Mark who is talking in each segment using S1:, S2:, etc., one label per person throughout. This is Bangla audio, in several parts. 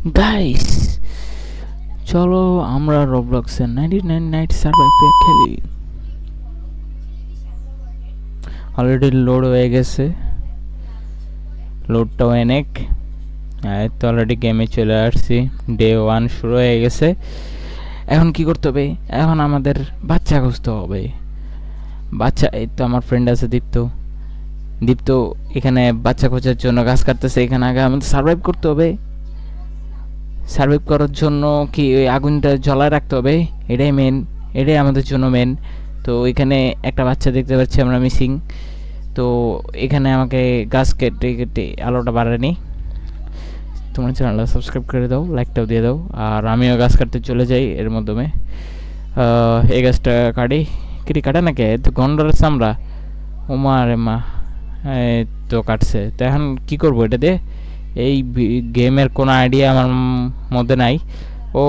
S1: গাইস, চলো আমরা রবলক্সে 99 নাইট সার্ভাইভ খেলি। অলরেডি লোড হয়ে গেছে, লোডটাও অনেক। তো অলরেডি গেমে চলে আসছি, ডে 1 শুরু হয়ে গেছে। এখন কি করতে হবে? এখন আমাদের বাচ্চা খুঁজতে হবে। বাচ্চা, এই তো আমার ফ্রেন্ড আছে দীপ্ত। দীপ্ত এখানে বাচ্চা খোঁজার জন্য গাছ কাটতেছে। এখানে আগে আমাদের সার্ভাইভ করতে হবে। সার্ভাইভ করার জন্য কি ওই আগুনটা জ্বলায় রাখতে হবে, এটাই মেন, এটাই আমাদের জন্য মেন। তো এখানে একটা বাচ্চা দেখতে পাচ্ছি আমরা মিসিং। তো এখানে আমাকে গাছ কেটে কেটে আলোটা বাড়ানি। তোমার চ্যানেলটা সাবস্ক্রাইব করে দাও, লাইকটাও দিয়ে দাও, আর আমিও গাছ কাটতে চলে যাই এর মাধ্যমে। এই গাছটা কাটি, কেটে কাটে নাকি তো গন্ডরের চামড়া। ও মা রে মা, এই তো কাটছে। তো এখন কী করবো এটা দিয়ে? এই গেমের কোনো আইডিয়া আমার মধ্যে নাই। ও,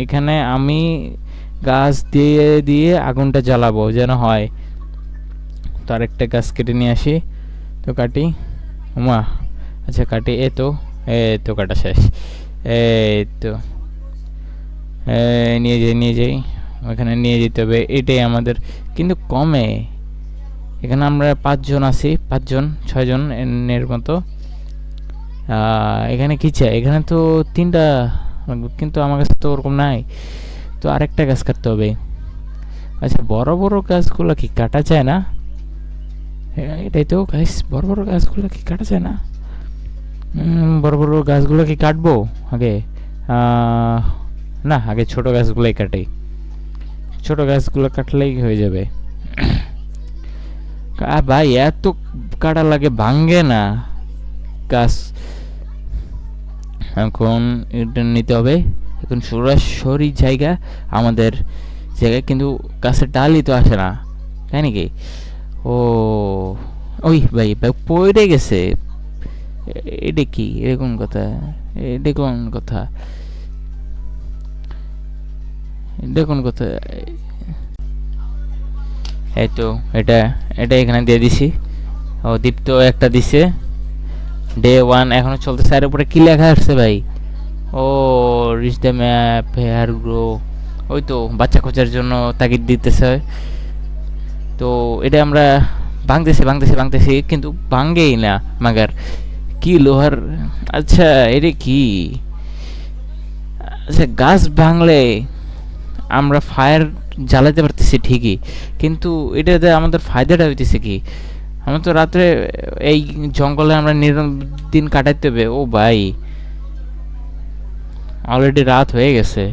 S1: এখানে আমি গাছ দিয়ে দিয়ে আগুনটা জ্বালাবো যেন হয়। তো আরেকটা গাছ কেটে নিয়ে আসি, তো কাটি। উমা, আচ্ছা কাটি। এই তো কাটা শেষ। এই তো নিয়ে যাই নিয়ে যাই, ওখানে নিয়ে যেতে হবে। এটাই আমাদের কিন্তু কমে। এখানে আমরা 5 জন আছি, 5 জন 6 জন এর মতো। এখানে কী চাই? এখানে তো 3টা, কিন্তু আমার কাছে তো ওরকম নাই। তো আরেকটা গাছ কাটতে হবে। আচ্ছা, বড় বড় গাছগুলো কি কাটা যায় না? এটাই তো গাছ, বড় বড় গাছগুলো কি কাটা যায় না? বড় বড় গাছগুলো কি কাটবো আগে? না, আগে ছোট গাছগুলোই কাটি। ছোট গাছগুলো কাটলেই হয়ে যাবে। ভাই এত কাটা লাগে, ভাঙ্গে না গাছ। এখন এটা নিতে হবে। এখন সরাসরি জায়গা আমাদের জায়গায়, কিন্তু গাছের ডালই তো আসে না, তাই নাকি? ও, ওই ভাই পড়ে গেছে। এটা কি এরকম কথা? এটা কোন কথা? এটা কোন কথা? এই তো এটা এটা এখানে দিয়ে দিছি। ও, দীপ্ত একটা দিছে। ডে 1 এখনো চলতেছে। আর উপরে কি লেখা আসছে ভাই? ও, reach the map here grow. ওই তো বাচ্চা খোঁজার জন্য তাগিদ দিতেছে। তো এটা আমরা ভাঙতেছি ভাঙতেছি ভাঙতেছি, কিন্তু ভাঙেই না মাগার। কি লোহার? আচ্ছা, এটা কি? আচ্ছা, গাছ ভাঙলে আমরা ফায়ার জ্বালাতে পারতেছি ঠিকই, কিন্তু এটাতে আমাদের ফায়দাটা হইতেছে কি? আমরা তো রাত্রে এই জঙ্গলে আমরা দিন কাটাইতে হবে। ও ভাই, অলরেডি রাত হয়ে গেছে,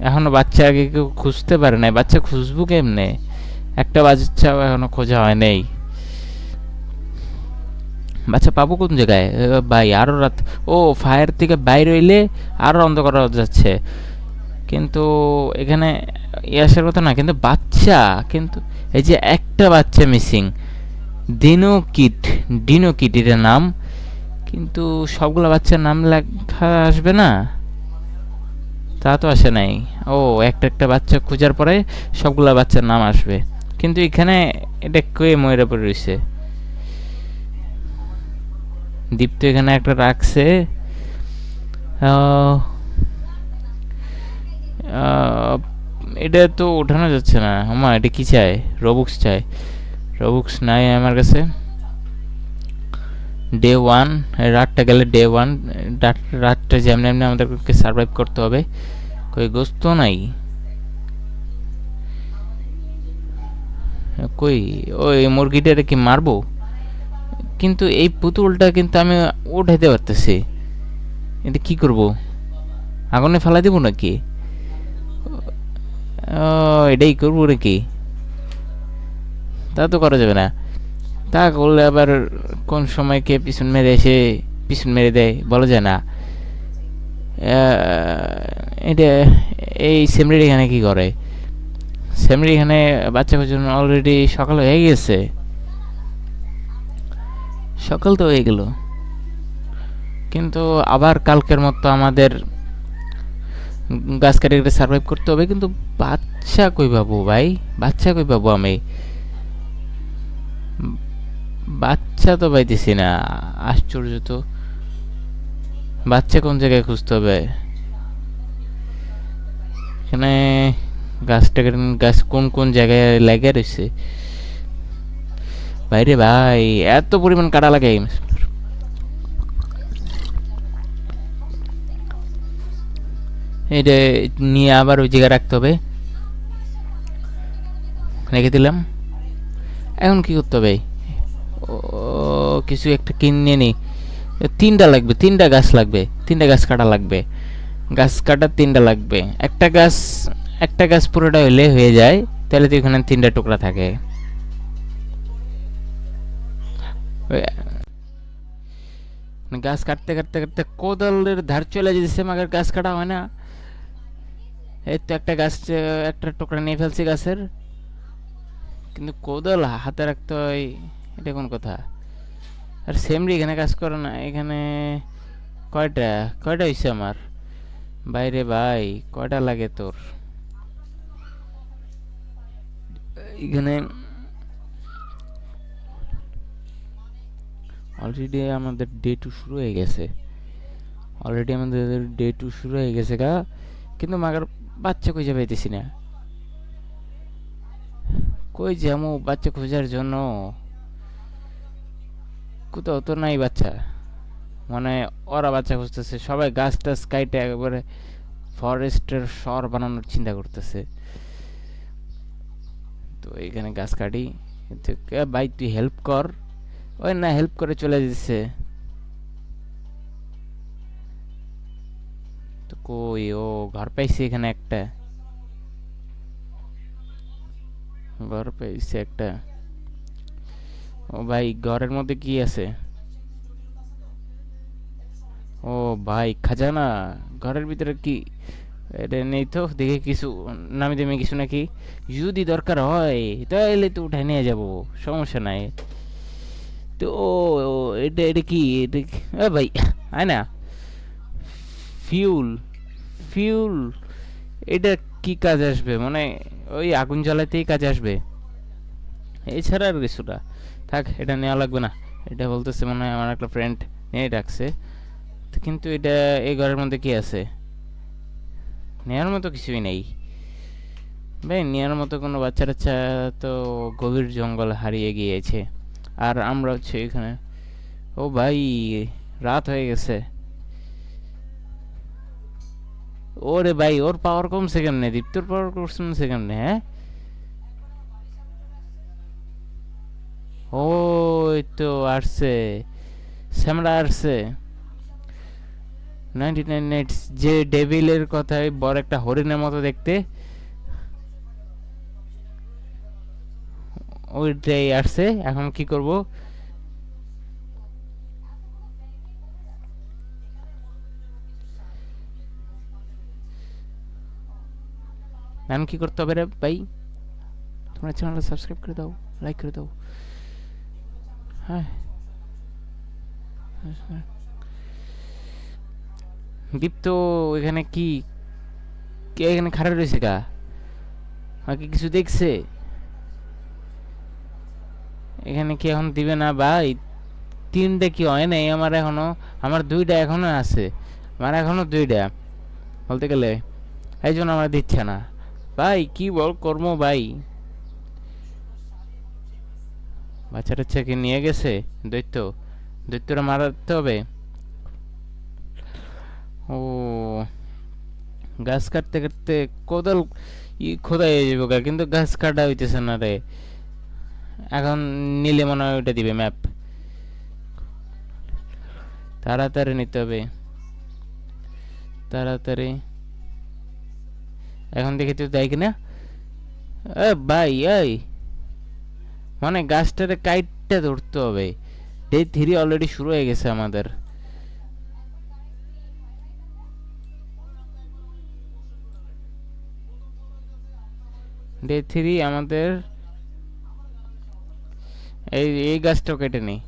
S1: এখনো বাচ্চাকে কেউ খুঁজতে পারে নাই। বাচ্চা খুঁজবো কেমনে? একটা বাচ্চাও এখনো খোঁজা হয় নাই। বাচ্চা পাবো কোন জায়গায় ভাই? আরো রাত। ও, ফায়ার থেকে বাইরে হইলে আরো অন্ধকার হয়ে যাচ্ছে। কিন্তু এখানে আসার কথা না, কিন্তু বাচ্চা, কিন্তু এই যে একটা বাচ্চা মিসিং। ডিনো কিট এটার নাম, কিন্তু সবগুলো বাচ্চার নাম লেখা আসবে না, তা তো আসে নাই। ও, একটা একটা বাচ্চা খোঁজার পরে সবগুলা বাচ্চার নাম আসবে, কিন্তু এখানে এটা কে ময়রা পড়ে রয়েছে? দীপ্ত এখানে একটা রাখছে। এটা তো ওঠানো যাচ্ছে না। আমার এটা কি চাই? রবুক্স চাই। রবুক্স নাই আমার কাছে। ডে 1, রাতটা গেলে ডে 1, রাতটা যেমনি এমনি আমাদেরকে সার্ভাইভ করতে হবে। কই গোস্ত নাই? কই ওই মুরগিটারে কি মারবো? কিন্তু এই পুতুলটা কিন্তু আমি উঠাইতে পারতেছি। এটা কি করব? আগুনে ফেলাই দেবো নাকি? এটাই করবো নাকি? তা তো করা যাবে না। তা করলে আবার কোন সময় কে পিছন মেরে এসে পিছন মেরে দেয় বলা যায় না। এটা এই সেমরির এখানে কি করে? সেমরি এখানে বাচ্চা জন্য অলরেডি সকাল হয়ে গেছে। সকাল তো হয়ে গেল, কিন্তু আবার কালকের মতো আমাদের গাছ কাটে কেটে সার্ভাইভ করতে হবে। কিন্তু বাচ্চা কই পাবো ভাই? বাচ্চা কই পাবো আমি? বাচ্চা তো পাইতেছি না, আশ্চর্য তো। বাচ্চা কোন জায়গায় খুঁজতে হবে? এখানে গাছটাকে, গাছ কোন কোন জায়গায় লেগে রয়েছে? বাইরে ভাই এত পরিমাণ কাটা লাগে। এটা নিয়ে আবার ওই জায়গায় রাখতে হবে। রেখে দিলাম। এখন কি করতে হবে? ও, কিছু একটা কিনে নি। তিনটা লাগবে, তিনটা গাছ লাগবে, তিনটা গাছ কাটা লাগবে। গাছ কাটা তিনটা লাগবে। একটা গাছ পুরোটা হলে হয়ে যায়, তাহলে তো এখানে তিনটা টুকরা থাকে। গাছ কাটতে কাটতে কাটতে কোদালের ধার চলে যেতেছে, মাগের গাছ কাটা হয় না। এই তো একটা গাছ, একটা টুকরা নিয়ে ফেলছি গাছের, কিন্তু কোদাল হাতে রাখতে হয়। এটা কোন কথা? আর সেমরি এখানে কাজ করে না। এখানে কয়টা কয়টা হয়েছে আমার? বাইরে ভাই কয়টা লাগে তোর? এখানে অলরেডি আমাদের ডে 2 শুরু হয়ে গেছে। অলরেডি আমাদের ডে 2 শুরু হয়ে গেছে গা, কিন্তু মাগার বাচ্চা খুঁজে পাইতেছি না। কই যাবো বাচ্চা খোঁজার জন্য? কোথাও তো নাই বাচ্চা। মানে ওরা বাচ্চা খুঁজতেছে, সবাই গাছ টাছ কাইটে একবারে ফরেস্টের শহর বানানোর চিন্তা করতেছে। তো এখানে গাছ কাটি। কিন্তু ভাই তুই হেল্প কর। ওই না, হেল্প করে চলে যাচ্ছে। তো কই ও ঘর পাইছে এখানে একটা, ঘর পাইছে একটা। ও ভাই ঘরের মধ্যে কি আছে? ও ভাই খাজানা। ঘরের ভিতরে কি? এটা নেই তো, দেখে কিছু নামি দামি কিছু নাকি? যদি দরকার হয় তাহলে তো উঠাই নিয়ে যাব, সমস্যা নাই। তো এটা এটা কি? এটা ভাই আয় না। ফিউল, ফিউল, এটা কি কাজ আসবে? মানে ওই আগুন জ্বালাতেই কাজ আসবে, এছাড়া আর কিছুটা। থাক, এটা নেওয়া লাগবে না। এটা বলতেছে মনে হয় আমার একটা ফ্রেন্ড নিয়ে রাখছে। কিন্তু এটা এই ঘরের মধ্যে কি আছে? নেওয়ার মতো কিছুই নেই ভাই। নেওয়ার মতো কোনো বাচ্চা টাচ্চা তো গভীর জঙ্গল হারিয়ে গিয়েছে। আর আমরা হচ্ছে এখানে। ও ভাই রাত হয়ে গেছে। ওরে ভাই ওর পাওয়ার কমছে কেমনে? দীপ্তর পাওয়ার কমছে কেমনে? হ্যাঁ, ও তো আসছে, স্যামরা আসছে। 99 নাইটস যে ডেভিলের কথায় বড় একটা হরিণের মতো দেখতে, ওইটাই আসছে। এখন কি করব? এখন কি করতে হবে রে ভাই? তোমরা চ্যানেলটা সাবস্ক্রাইব করে দাও, লাইক করে দাও। হ্যাঁ, দীপ্ত এখানে কি? কে এখানে খারাপ রয়েছে গা? আমাকে কিছু দেখছে? এখানে কি এখন দিবে না ভাই? তিনটে কি হয় নাই আমার এখনো? আমার দুইটা এখনো আছে, আমার এখনো দুইটা বলতে গেলে। এই জন্য আমার দিচ্ছে না ভাই। কি বল কর্ম ভাই? বাচ্চা টাচ্চাকে নিয়ে গেছে দৈত্য। দৈত্যরা মারাতে হবে। ও গাছ কাটতে কাটতে কোদাল খোদাই হয়ে যাবো গা, কিন্তু গাছ কাটা হইতেছে না রে। এখন নিলে মনে হয় ওইটা দিবে ম্যাপ। তাড়াতাড়ি নিতে হবে, তাড়াতাড়ি। এখন দেখি তো দেয় কিনা। এ ভাই এই, মানে গাছটারে কাইটটা ধরতে হবে। ডে 3 অলরেডি শুরু হয়ে গেছে আমাদের। ডে 3 আমাদের। এই এই গাছটাও কেটে নেই।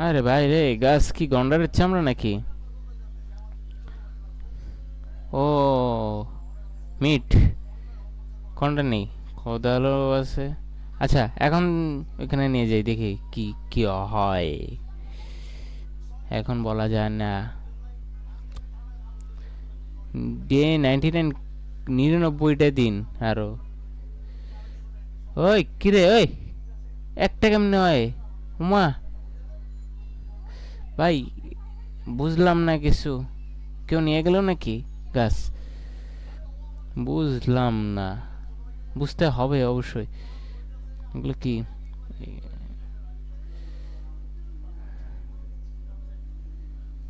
S1: আরে ভাই রে, গাছ কি গন্ডারের চামড়া নাকি? ও মিট, কোনটা নেই? কোদালও আছে, আচ্ছা এখন ওইখানে নিয়ে যাই, দেখি কি কি হয়। এখন বলা যায় না। ডে 99, 99টা দিন আরো। ওই কিরে ওই, একটা কেমনে হয়? উমা ভাই, বুঝলাম না কিছু। কেউ নিয়ে গেল নাকি গাছ? বুঝলাম না, বুঝতে হবে অবশ্যই। এগুলো কি?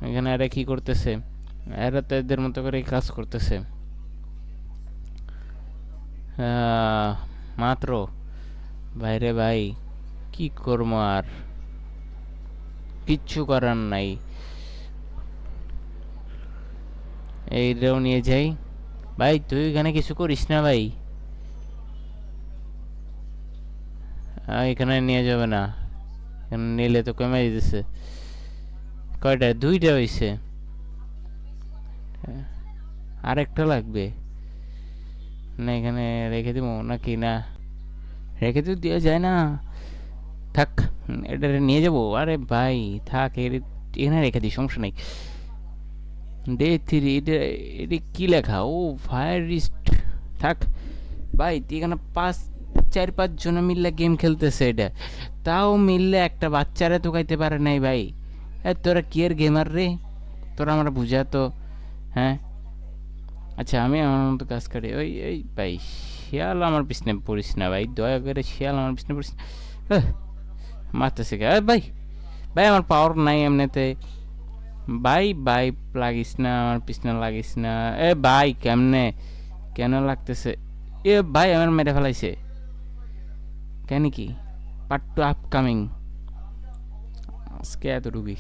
S1: এখানে এরা কি করতেছে? এরা তো এদের মতো করে কাজ করতেছে। মাত্র বাইরে ভাই, কি করবো আর, কিচ্ছু করার নাই। এইটাও নিয়ে যাই। ভাই তুই এখানে কিছু করিস না ভাই, এখানে নিয়ে যাবে না। এখানে নিলে তো কমে দিতেছে। কয়টা? দুইটা হয়েছে। আরেকটা লাগবে না? এখানে রেখে দিব নাকি? না, রেখে তো দেওয়া যায় না। থাক, এটা নিয়ে যাবো। আরে ভাই থাক, এখানে রেখে দিই, সমস্যা নেই। ডে 3, এটা এটা কি লেখা? ও ফায়ার রিস্ট। থাক ভাই, এখানে 4-5 জন মিললে গেম খেলতেছে এটা, তাও মিললে একটা বাচ্চারে তো খাইতে পারে নাই ভাই। তোরা কি এর গেমার রে? তোরা আমরা বুঝা তো। হ্যাঁ, আচ্ছা আমি আমার মতো কাজ করি। ওই ওই ভাই, শিয়াল আমার পিছনে পড়িস না ভাই, দয়া করে শিয়াল আমার পিছনে পড়িস না। মারতেছে কে? ভাই ভাই, আমার পাওয়ার নাই এমনিতে। ভাই ভাই, লাগিস না আমার পিছনে, লাগিস না। ভাই কেমনে, কেন লাগতেছে? ভাই আমার মেরে ফেলাইছে কেন? কি পার্ট 2 আপকামিং? আজকে এতটুকুই।